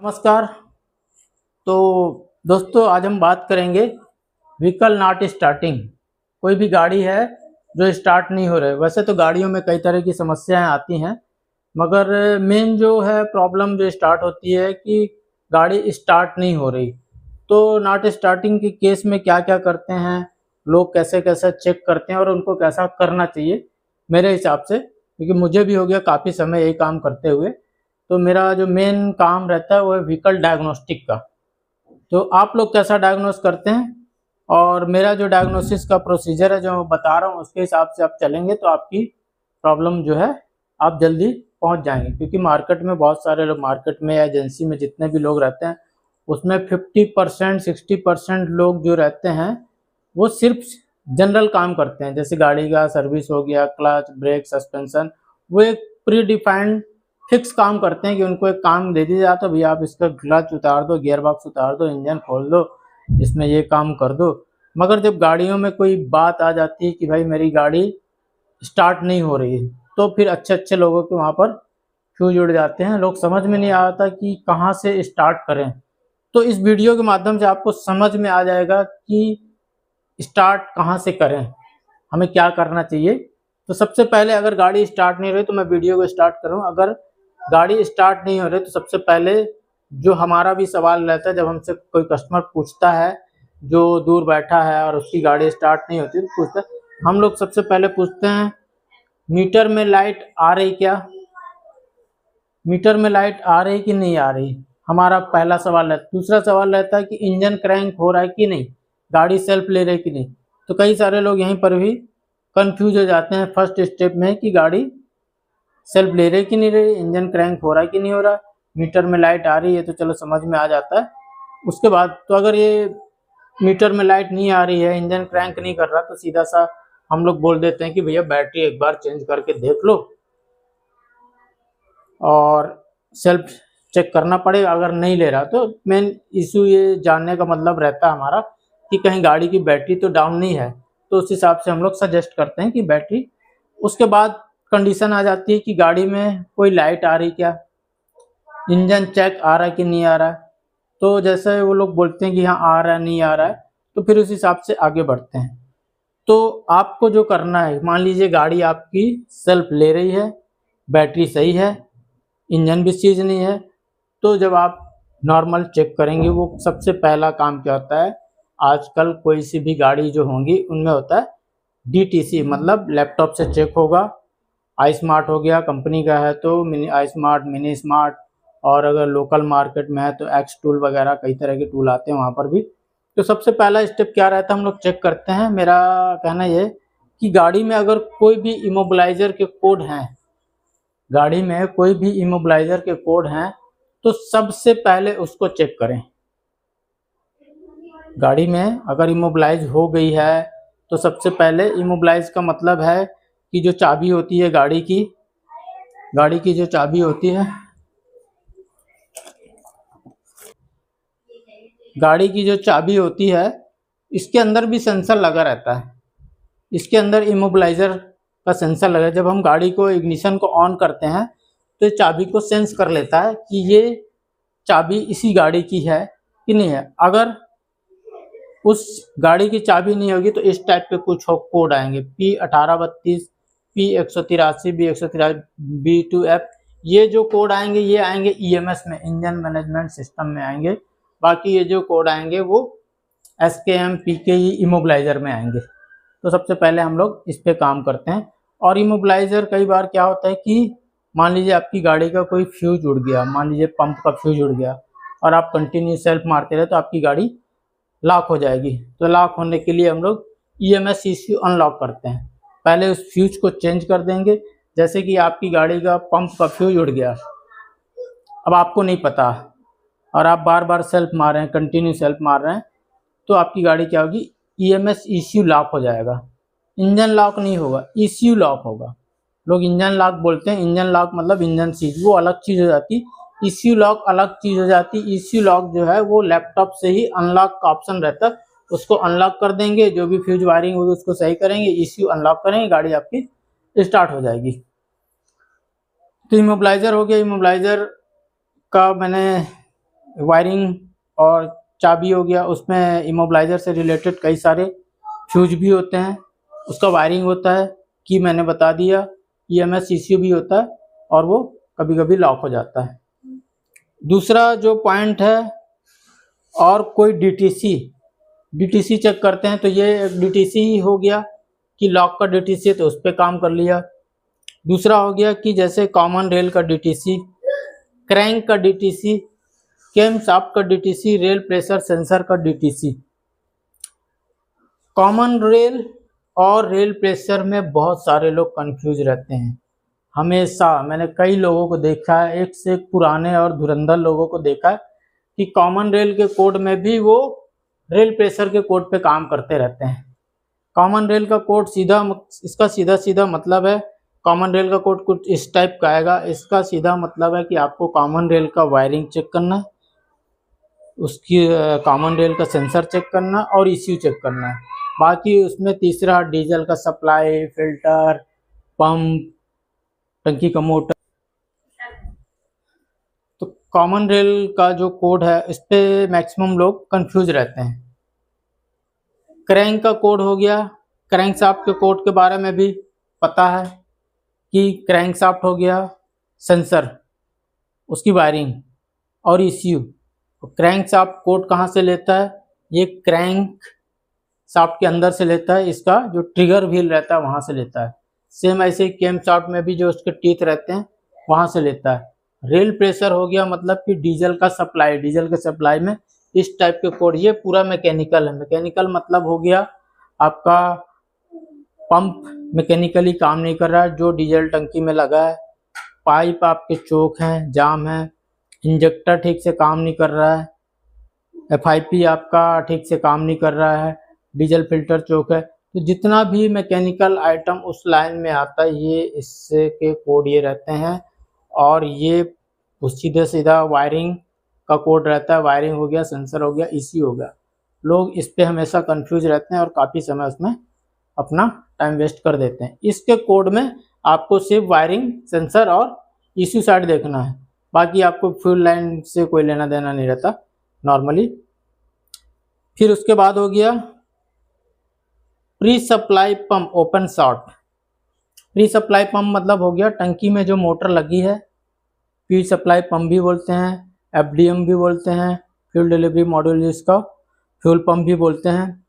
नमस्कार। तो दोस्तों, आज हम बात करेंगे व्हीकल नॉट स्टार्टिंग। कोई भी गाड़ी है जो स्टार्ट नहीं हो रही। वैसे तो गाड़ियों में कई तरह की समस्याएं आती हैं, मगर मेन जो है प्रॉब्लम जो स्टार्ट होती है कि गाड़ी स्टार्ट नहीं हो रही। तो नॉट स्टार्टिंग के केस में क्या क्या करते हैं लोग, कैसे कैसे चेक करते हैं और उनको कैसा करना चाहिए मेरे हिसाब से, क्योंकि मुझे भी हो गया काफ़ी समय यही काम करते हुए। तो मेरा जो मेन काम रहता है वो है व्हीकल डायग्नोस्टिक का। तो आप लोग कैसा डायग्नोस करते हैं, और मेरा जो डायग्नोसिस का प्रोसीजर है जो मैं बता रहा हूँ उसके हिसाब से आप चलेंगे तो आपकी प्रॉब्लम जो है आप जल्दी पहुंच जाएंगे। क्योंकि मार्केट में बहुत सारे लोग, मार्केट में या एजेंसी में जितने भी लोग रहते हैं उसमें 50% 60% लोग जो रहते हैं वो सिर्फ जनरल काम करते हैं। जैसे गाड़ी का सर्विस हो गया, क्लच, ब्रेक, सस्पेंशन, वो एक प्री डिफाइंड फिक्स काम करते हैं कि उनको एक काम दे दिया जाता है, भैया आप इसका क्लच उतार दो, गियर बॉक्स उतार दो, इंजन खोल दो, इसमें ये काम कर दो। मगर जब गाड़ियों में कोई बात आ जाती है कि भाई मेरी गाड़ी स्टार्ट नहीं हो रही है, तो फिर अच्छे अच्छे लोगों के वहाँ पर फ्यूज उड़ जाते हैं। लोग समझ में नहीं आता कि कहाँ से स्टार्ट करें। तो इस वीडियो के माध्यम से आपको समझ में आ जाएगा कि स्टार्ट कहाँ से करें, हमें क्या करना चाहिए। तो सबसे पहले अगर गाड़ी स्टार्ट नहीं हो रही तो मैं वीडियो को स्टार्ट करूँ। अगर गाड़ी स्टार्ट नहीं हो रही तो सबसे पहले जो हमारा भी सवाल रहता है, जब हमसे कोई कस्टमर पूछता है जो दूर बैठा है और उसकी गाड़ी स्टार्ट नहीं होती तो पूछता है, हम लोग सबसे पहले पूछते हैं मीटर में लाइट आ रही क्या, मीटर में लाइट आ रही कि नहीं आ रही, हमारा पहला सवाल है। दूसरा सवाल रहता है कि इंजन क्रैंक हो रहा है कि नहीं, गाड़ी सेल्फ ले रही कि नहीं। तो कई सारे लोग यहीं पर भी कंफ्यूज हो जाते हैं फर्स्ट स्टेप में कि गाड़ी सेल्फ ले रही कि नहीं रही, इंजन क्रैंक हो रहा है कि नहीं हो रहा। मीटर में लाइट आ रही है तो चलो समझ में आ जाता है। उसके बाद तो अगर ये मीटर में लाइट नहीं आ रही है, इंजन क्रैंक नहीं कर रहा, तो सीधा सा हम लोग बोल देते हैं कि भैया बैटरी एक बार चेंज करके देख लो और सेल्फ चेक करना पड़ेगा। अगर नहीं ले रहा तो मेन इशू ये जानने का मतलब रहता है हमारा कि कहीं गाड़ी की बैटरी तो डाउन नहीं है। तो उस हिसाब से हम लोग सजेस्ट करते हैं कि बैटरी। उसके बाद कंडीशन आ जाती है कि गाड़ी में कोई लाइट आ रही क्या, इंजन चेक आ रहा है कि नहीं आ रहा है। तो जैसे वो लोग बोलते हैं कि हाँ आ रहा है, नहीं आ रहा है, तो फिर उस हिसाब से आगे बढ़ते हैं। तो आपको जो करना है, मान लीजिए गाड़ी आपकी सेल्फ ले रही है, बैटरी सही है, इंजन भी सीज नहीं है, तो जब आप नॉर्मल चेक करेंगे, वो सबसे पहला काम क्या होता है, आजकल कोई सी भी गाड़ी जो होंगी उनमें होता है DTC, मतलब लैपटॉप से चेक होगा। आई स्मार्ट हो गया, कंपनी का है तो मिनी आई स्मार्ट, मिनी स्मार्ट, और अगर लोकल मार्केट में है तो एक्स टूल वगैरह कई तरह के टूल आते हैं वहाँ पर भी। तो सबसे पहला स्टेप क्या रहता है, हम लोग चेक करते हैं। मेरा कहना ये कि गाड़ी में अगर कोई भी इमोबिलाइजर के कोड हैं, गाड़ी में कोई भी इमोबिलाइजर के कोड हैं तो सबसे पहले उसको चेक करें। गाड़ी में अगर इमोबिलाइज हो गई है तो सबसे पहले, इमोबिलाइज का मतलब है कि जो चाबी होती है गाड़ी की जो चाबी होती है, गाड़ी की जो चाबी होती है इसके अंदर भी सेंसर लगा रहता है। इसके अंदर इमोबिलाइजर का सेंसर लगा है। जब हम गाड़ी को इग्निशन को ऑन करते हैं तो चाबी को सेंस कर लेता है कि ये चाबी इसी गाड़ी की है कि नहीं है। अगर उस गाड़ी की चाबी नहीं होगी तो इस टाइप के कुछ कोड आएंगे, P1832, P183, B183, B2F। ये जो कोड आएंगे ये आएंगे EMS में, इंजन मैनेजमेंट सिस्टम में आएंगे। बाकी ये जो कोड आएंगे वो SKM PKE इमोबिलाइजर में आएंगे। तो सबसे पहले हम लोग इस पे काम करते हैं। और इमोबिलाइजर कई बार क्या होता है कि मान लीजिए आपकी गाड़ी का कोई फ्यूज उड़ गया, मान लीजिए पंप का फ्यूज उड़ गया और आप कंटिन्यू सेल्फ मारते रहे तो आपकी गाड़ी लॉक हो जाएगी। तो लॉक होने के लिए हम लोग EMS ECU अनलॉक करते हैं। पहले उस फ्यूज को चेंज कर देंगे। जैसे कि आपकी गाड़ी का पंप का फ्यूज उड़ गया, अब आपको नहीं पता और आप बार बार सेल्फ मार रहे हैं, कंटिन्यू सेल्फ मार रहे हैं, तो आपकी गाड़ी क्या होगी, EMS ECU लॉक हो जाएगा। इंजन लॉक नहीं होगा, ECU लॉक होगा। लोग इंजन लॉक बोलते हैं, इंजन लॉक मतलब इंजन सीज, वो अलग चीज़ हो जाती। ECU लॉक अलग चीज़ हो जाती। ECU लॉक जो है वो लैपटॉप से ही अनलॉक का ऑप्शन रहता है, उसको अनलॉक कर देंगे, जो भी फ्यूज वायरिंग होगी उसको सही करेंगे, ECU अनलॉक करेंगे, गाड़ी आपकी स्टार्ट हो जाएगी। तो इमोबिलाइजर हो गया। इमोबिलाइजर का मैंने वायरिंग और चाबी हो गया, उसमें इमोबिलाइज़र से रिलेटेड कई सारे फ्यूज भी होते हैं, उसका वायरिंग होता है कि मैंने बता दिया, EMS ECU भी होता है और वो कभी कभी लॉक हो जाता है। दूसरा जो पॉइंट है, और कोई DTC चेक करते हैं, तो ये एक DTC ही हो गया कि लॉक का DTC है तो उस पर काम कर लिया। दूसरा हो गया कि जैसे कॉमन रेल का DTC, क्रैंक का DTC, कैम शाफ्ट का DTC, रेल प्रेशर सेंसर का DTC। कॉमन रेल और रेल प्रेशर में बहुत सारे लोग कंफ्यूज रहते हैं। हमेशा मैंने कई लोगों को देखा है, एक से एक पुराने और धुरंधर लोगों को देखा है कि कॉमन रेल के कोड में भी वो रेल प्रेशर के कोड पे काम करते रहते हैं। कॉमन रेल का कोड इसका सीधा मतलब है, कॉमन रेल का कोड कुछ इस टाइप का आएगा। इसका सीधा मतलब है कि आपको कॉमन रेल का वायरिंग चेक करना है, उसकी कॉमन रेल का सेंसर चेक करना और ECU चेक करना है। बाकी उसमें तीसरा डीजल का सप्लाई, फिल्टर, पंप, टंकी का मोटर। तो कॉमन रेल का जो कोड है इस पे मैक्सिमम लोग कंफ्यूज रहते हैं। क्रैंक का कोड हो गया, क्रैंक शाफ्ट के कोड के बारे में भी पता है कि क्रैंक शाफ्ट हो गया, सेंसर, उसकी वायरिंग और ECU। क्रैंक शाफ्ट कोड कहाँ से लेता है? ये क्रैंक शाफ्ट के अंदर से लेता है, इसका जो ट्रिगर व्हील रहता है वहाँ से लेता है। सेम ऐसे कैम शाफ्ट में भी जो उसके टीथ रहते हैं वहाँ से लेता है। रेल प्रेशर हो गया मतलब कि डीजल का सप्लाई, डीजल के सप्लाई में इस टाइप के कोड। ये पूरा मैकेनिकल है। मैकेनिकल मतलब हो गया आपका पंप मैकेनिकली काम नहीं कर रहा है, जो डीजल टंकी में लगा है, पाइप आपके चोक हैं, जाम है, इंजेक्टर ठीक से काम नहीं कर रहा है, FIP आपका ठीक से काम नहीं कर रहा है, डीजल फिल्टर चोक है। तो जितना भी मैकेनिकल आइटम उस लाइन में आता है ये इससे के कोड ये रहते हैं। और ये सीधा सीधा वायरिंग का कोड रहता है। वायरिंग हो गया, सेंसर हो गया, ECU हो गया। लोग इस पे हमेशा कंफ्यूज रहते हैं और काफ़ी समय उसमें अपना टाइम वेस्ट कर देते हैं। इसके कोड में आपको सिर्फ वायरिंग, सेंसर और ECU साइड देखना है, बाकी आपको फ्यूल लाइन से कोई लेना देना नहीं रहता नॉर्मली। फिर उसके बाद हो गया pre supply pump open short. Pre supply pump मतलब हो गया टंकी में जो मोटर लगी है, प्री सप्लाई पंप भी बोलते हैं, FDM भी बोलते हैं, फ्यूल डिलीवरी मॉड्यूल जिसका फ्यूल पंप भी बोलते हैं।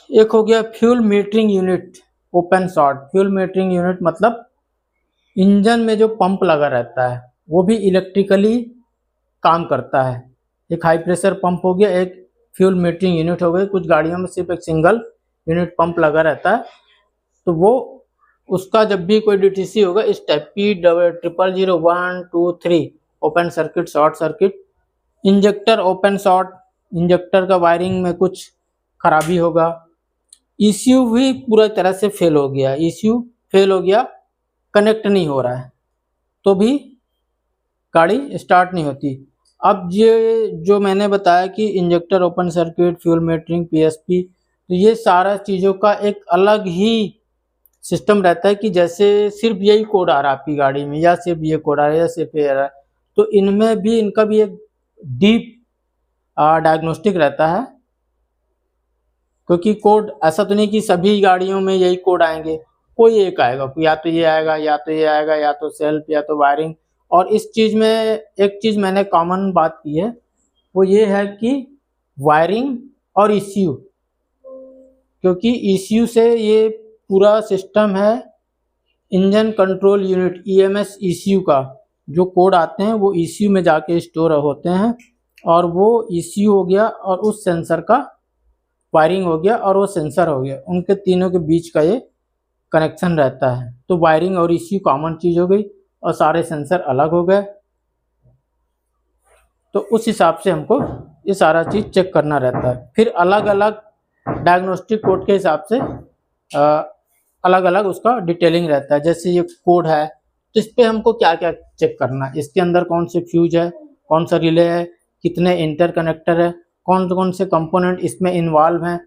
एक हो गया fuel metering unit open short. Fuel metering unit मतलब इंजन में जो पंप लगा रहता है वो भी इलेक्ट्रिकली काम करता है। एक हाई प्रेशर पंप हो गया, एक फ्यूल मीटरिंग यूनिट हो गई। कुछ गाड़ियों में सिर्फ एक सिंगल यूनिट पंप लगा रहता है, तो वो उसका जब भी कोई DTC होगा इस type P000123 open circuit, short circuit, injector open short, injector का वायरिंग में कुछ खराबी होगा। ECU भी पूरा तरह से फेल हो गया, ECU फेल हो गया, कनेक्ट नहीं हो रहा है तो भी गाड़ी स्टार्ट नहीं होती। अब ये जो मैंने बताया कि injector open circuit, fuel metering, PSP, तो ये सारा चीज़ों का एक अलग ही सिस्टम रहता है कि जैसे सिर्फ यही कोड आ रहा है आपकी गाड़ी में, या सिर्फ ये कोड आ रहा है, या सिर्फ ये आ रहा है, तो इनमें भी इनका भी एक डीप डायग्नोस्टिक रहता है। क्योंकि कोड ऐसा तो नहीं कि सभी गाड़ियों में यही कोड आएंगे, कोई एक आएगा, या तो ये आएगा, या तो ये आएगा, या तो सेल्फ, या तो वायरिंग। और इस चीज़ में एक चीज़ मैंने कॉमन बात की है, वो ये है कि वायरिंग और ECU, क्योंकि ECU से ये पूरा सिस्टम है engine control unit EMS ECU का जो कोड आते हैं वो ECU में जाके स्टोर होते हैं, और वो ECU हो गया और उस सेंसर का वायरिंग हो गया और वो सेंसर हो गया, उनके तीनों के बीच का ये कनेक्शन रहता है। तो वायरिंग और ECU कॉमन चीज़ हो गई और सारे सेंसर अलग हो गए। तो उस हिसाब से हमको ये सारा चीज़ चेक करना रहता है। फिर अलग अलग डायग्नोस्टिक कोड के हिसाब से अलग अलग उसका डिटेलिंग रहता है। जैसे ये कोड है तो इस पर हमको क्या क्या चेक करना है, इसके अंदर कौन से फ्यूज है, कौन सा रिले है, कितने इंटरकनेक्टर है, कौन से कंपोनेंट इसमें इन्वॉल्व हैं,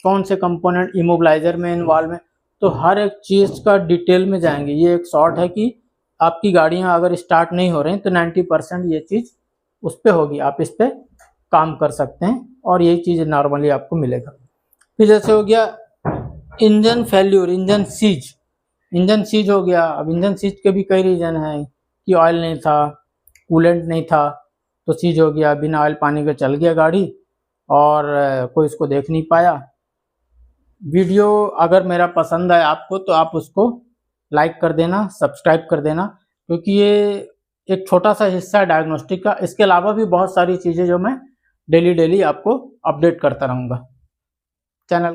कौन से कंपोनेंट इमोबिलाइजर में इन्वॉल्व हैं। तो हर एक चीज़ का डिटेल में जाएंगे। ये एक शॉर्ट है कि आपकी गाड़ियाँ अगर स्टार्ट नहीं हो रही तो 90% ये चीज़ उस पर होगी, आप इस पर काम कर सकते हैं और यही चीज़ नॉर्मली आपको मिलेगा। फिर जैसे हो गया इंजन फेल्यूर, इंजन सीज हो गया। अब इंजन सीज के भी कई रीज़न हैं कि ऑयल नहीं था, कूलेंट नहीं था तो सीज हो गया, बिना ऑयल पानी के चल गया गाड़ी और कोई इसको देख नहीं पाया। वीडियो अगर मेरा पसंद आए आपको तो आप उसको लाइक कर देना, सब्सक्राइब कर देना, क्योंकि ये एक छोटा सा हिस्सा है डायग्नोस्टिक का। इसके अलावा भी बहुत सारी चीज़ें जो मैं डेली आपको अपडेट करता रहूँगा चैनल।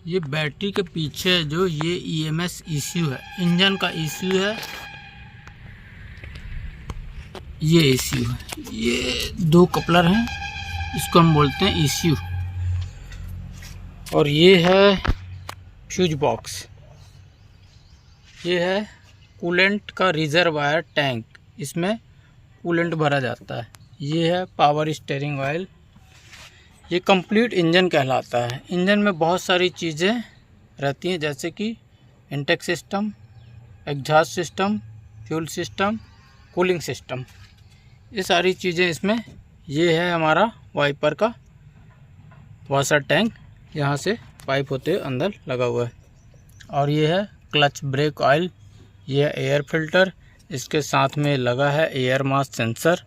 ये बैटरी के पीछे जो ये EMS ECU है, इंजन का ECU है, ये ECU है। ये दो कपलर हैं, इसको हम बोलते हैं ECU। और ये है फ्यूज बॉक्स, ये है कूलेंट का रिजर्वायर टैंक, इसमें कूलेंट भरा जाता है। ये है पावर स्टीयरिंग ऑयल। ये कंप्लीट इंजन कहलाता है। इंजन में बहुत सारी चीज़ें रहती हैं, जैसे कि intake system, exhaust system, fuel system, cooling system, ये सारी चीज़ें इसमें। ये है हमारा वाइपर का वाशर टैंक, यहाँ से पाइप होते हुए अंदर लगा हुआ है। और ये है क्लच ब्रेक ऑयल, ये है एयर फिल्टर, इसके साथ में लगा है एयर मास सेंसर,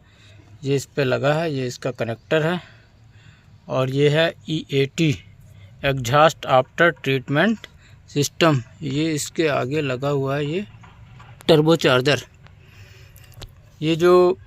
ये इस पे लगा है, ये इसका कनेक्टर है। और ये है EAT exhaust after treatment system, ये इसके आगे लगा हुआ है, ये टर्बो चार्जर। ये जो